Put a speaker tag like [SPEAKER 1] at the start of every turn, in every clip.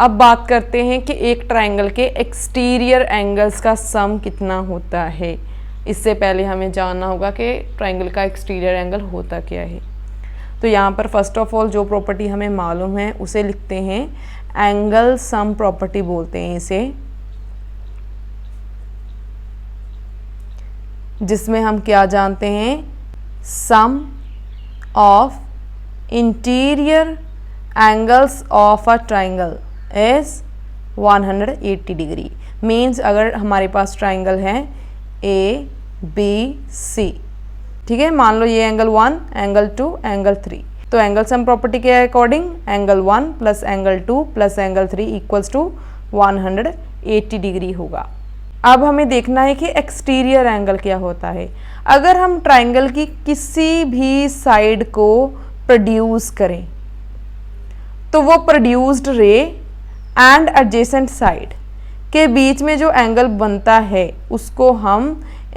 [SPEAKER 1] अब बात करते हैं कि एक ट्रायंगल के एक्सटीरियर एंगल्स का सम कितना होता है। इससे पहले हमें जानना होगा कि ट्रायंगल का एक्सटीरियर एंगल होता क्या है। तो यहाँ पर फर्स्ट ऑफ ऑल जो प्रॉपर्टी हमें मालूम है उसे लिखते हैं, एंगल सम प्रॉपर्टी बोलते हैं इसे, जिसमें हम क्या जानते हैं, sum of interior angles of a triangle is 180 degree. Means अगर हमारे पास ट्रायंगल है ए बी सी, ठीक है, मान लो ये एंगल 1, एंगल 2, एंगल 3, तो एंगल सम प्रॉपर्टी के according angle 1 plus angle 2 plus angle 3 equals to 180 degree होगा। अब हमें देखना है कि एक्सटीरियर एंगल क्या होता है। अगर हम ट्रायंगल की किसी भी साइड को प्रोड्यूस करें तो वो प्रोड्यूस्ड रे एंड एडजेसेंट साइड के बीच में जो एंगल बनता है उसको हम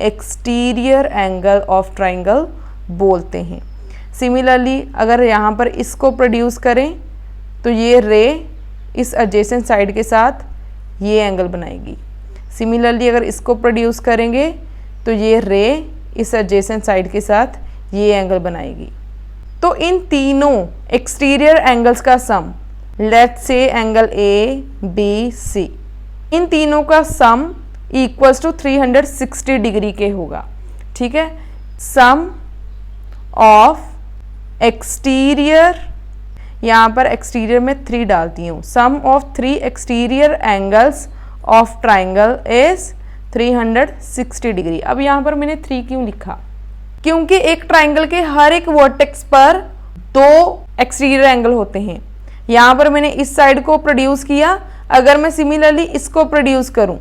[SPEAKER 1] एक्सटीरियर एंगल ऑफ ट्रायंगल बोलते हैं। सिमिलरली अगर यहाँ पर इसको प्रोड्यूस करें तो ये रे इस एडजेसेंट साइड के साथ ये एंगल बनाएगी। सिमिलरली अगर इसको प्रोड्यूस करेंगे तो ये रे इस एडजेसेंट साइड के साथ ये एंगल बनाएगी। तो इन तीनों एक्सटीरियर एंगल्स का sum, let's say angle A B C, इन तीनों का सम इक्वल्स टू 360 डिग्री के होगा। ठीक है, सम ऑफ एक्सटीरियर, यहाँ पर एक्सटीरियर में 3 डालती हूँ, sum of 3 exterior angles of triangle is 360 degree. अब यहाँ पर मैंने 3 क्यों लिखा, क्योंकि एक ट्रायंगल के हर एक वर्टेक्स पर 2 एक्सटीरियर एंगल होते हैं। यहाँ पर मैंने इस साइड को प्रोड्यूस किया, अगर मैं सिमिलरली इसको प्रोड्यूस करूं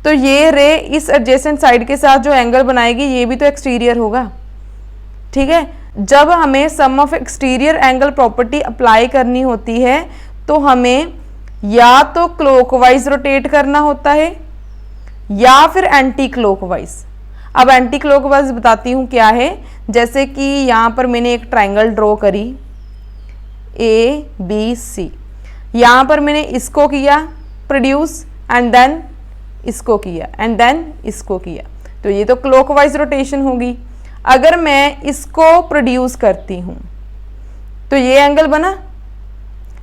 [SPEAKER 1] तो ये रे इस एडजेसेंट साइड के साथ जो एंगल बनाएगी ये भी तो एक्सटीरियर होगा। ठीक है, जब हमें sum of exterior angle property apply करनी होती है तो हमें या तो क्लॉकवाइज रोटेट करना होता है या फिर एंटी क्लॉकवाइज। अब एंटी क्लॉकवाइज बताती हूँ क्या है। जैसे कि यहाँ पर मैंने एक ट्रायंगल ड्रॉ करी ए बी सी, यहाँ पर मैंने इसको किया प्रोड्यूस एंड देन इसको किया एंड देन इसको किया, तो ये तो क्लॉकवाइज रोटेशन होगी। अगर मैं इसको प्रोड्यूस करती हूँ तो ये एंगल बना,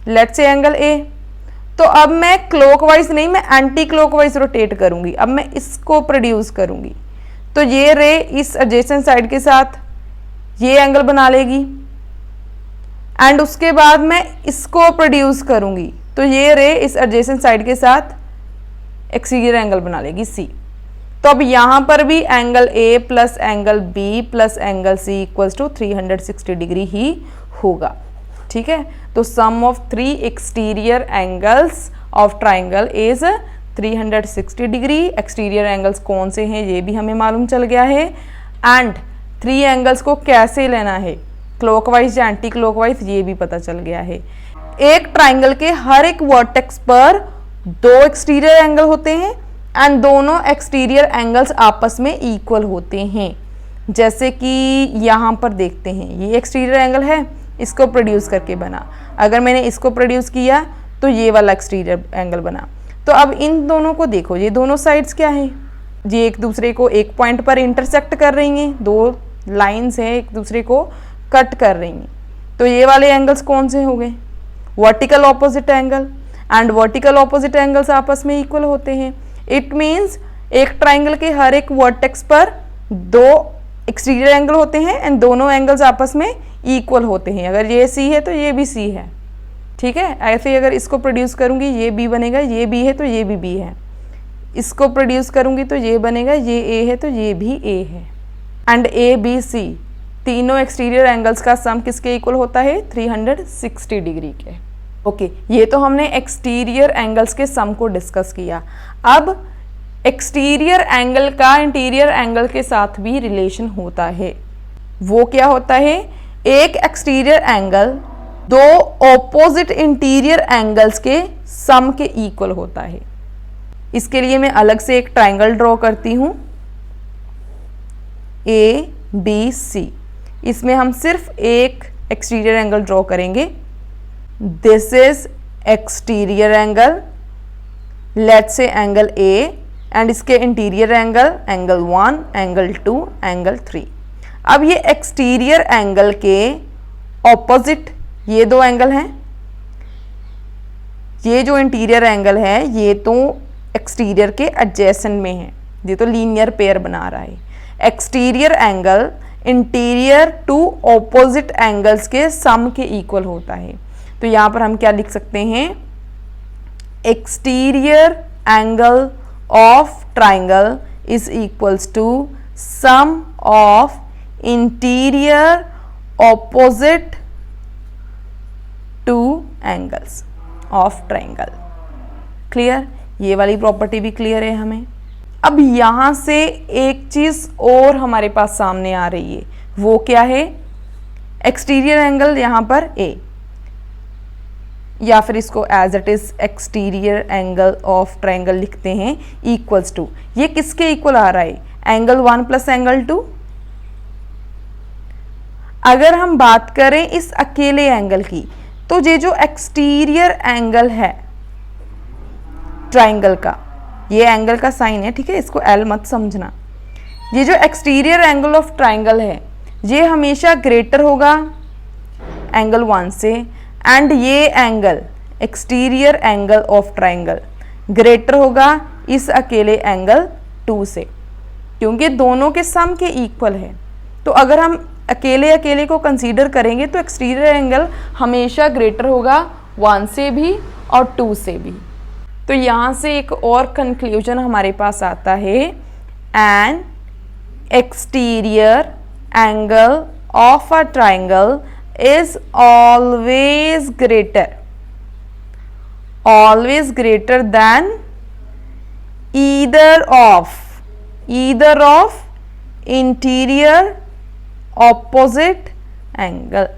[SPEAKER 1] लेट्स से एंगल ए, तो अब मैं क्लॉकवाइज नहीं, मैं एंटी क्लॉकवाइज रोटेट करूंगी। अब मैं इसको प्रोड्यूस करूंगी तो ये रे इस एडजेसेंट साइड के साथ ये एंगल बना लेगी एंड उसके बाद मैं इसको प्रोड्यूस करूंगी तो ये रे इस एडजेसेंट साइड के साथ एक्सटीरियर एंगल बना लेगी सी। तो अब यहाँ पर भी angle A plus angle B plus angle C equals to 360 degree ही होगा। ठीक है, तो sum of 3 exterior angles of triangle is 360 degree. Exterior angles कौन से हैं ये भी हमें मालूम चल गया है एंड 3 एंगल्स को कैसे लेना है, क्लॉकवाइज या एंटी क्लॉकवाइज, ये भी पता चल गया है। एक ट्रायंगल के हर एक वर्टेक्स पर 2 एक्सटीरियर एंगल होते हैं एंड दोनों एक्सटीरियर एंगल्स आपस में इक्वल होते हैं। जैसे कि यहाँ पर देखते हैं, ये एक्सटीरियर एंगल है, इसको प्रोड्यूस करके बना, अगर मैंने इसको प्रोड्यूस किया तो ये वाला एक्सटीरियर एंगल बना। तो अब इन दोनों को देखो, ये दोनों साइड्स क्या हैं, ये एक दूसरे को एक पॉइंट पर इंटरसेक्ट कर रही हैं, 2 लाइन्स हैं एक दूसरे को कट कर रही हैं। तो ये वाले एंगल्स कौन से हो गए, vertical opposite angle, and vertical opposite angles आपस में इक्वल होते हैं। इट मीन्स एक ट्राइंगल के हर एक वर्टेक्स पर 2 एक्सटीरियर एंगल होते हैं एंड दोनों एंगल्स आपस में इक्वल होते हैं। अगर ये सी है तो ये भी सी है। ठीक है, ऐसे ही अगर इसको प्रोड्यूस करूंगी ये बी बनेगा, ये बी है तो ये भी बी है, इसको प्रोड्यूस करूंगी तो ये बनेगा, ये ए है तो ये भी ए है। एंड ए बी सी तीनों एक्सटीरियर एंगल्स का सम किसके इक्वल होता है, 360 डिग्री के। ओके, ये तो हमने एक्सटीरियर एंगल्स के सम को डिस्कस किया। अब एक्सटीरियर एंगल का इंटीरियर एंगल के साथ भी रिलेशन होता है। वो क्या होता है, एक exterior angle 2 opposite interior angles के सम के इक्वल होता है। इसके लिए मैं अलग से एक ट्राइंगल ड्रॉ करती हूं, ए बी सी। इसमें हम सिर्फ एक एक्सटीरियर एंगल ड्रॉ करेंगे। This is exterior angle, let's say angle A, and इसके interior angle, angle 1, angle 2, angle 3। अब ये एक्सटीरियर एंगल के ऑपोजिट ये दो एंगल हैं, ये जो इंटीरियर एंगल है ये तो एक्सटीरियर के एडजेसेंट में है, ये तो लीनियर पेयर बना रहा है। Exterior angle interior to opposite angles के सम के इक्वल होता है। तो यहाँ पर हम क्या लिख सकते हैं, exterior angle of triangle is equals to sum of interior opposite to angles of triangle. Clear, ये वाली प्रॉपर्टी भी क्लियर है हमें। अब यहां से एक चीज और हमारे पास सामने आ रही है, वो क्या है, एक्सटीरियर एंगल यहां पर ए, या फिर इसको as it is exterior angle of triangle लिखते हैं, इक्वल्स टू, ये किसके इक्वल आ रहा है, एंगल 1 प्लस एंगल 2। अगर हम बात करें इस अकेले एंगल की, तो ये जो एक्सटीरियर एंगल है ट्राइंगल का, ये एंगल का साइन है, ठीक है, इसको एल मत समझना। ये जो एक्सटीरियर एंगल ऑफ ट्राइंगल है ये हमेशा ग्रेटर होगा एंगल 1 से, एंड ये angle exterior angle of triangle greater होगा इस अकेले एंगल 2 से, क्योंकि दोनों के सम के इक्वल है। तो अगर हम अकेले अकेले को कंसीडर करेंगे तो एक्सटीरियर एंगल हमेशा ग्रेटर होगा 1 से भी और 2 से भी। तो यहाँ से एक और कंक्लूजन हमारे पास आता है, N exterior angle of a triangle is always greater than either of interior opposite angle।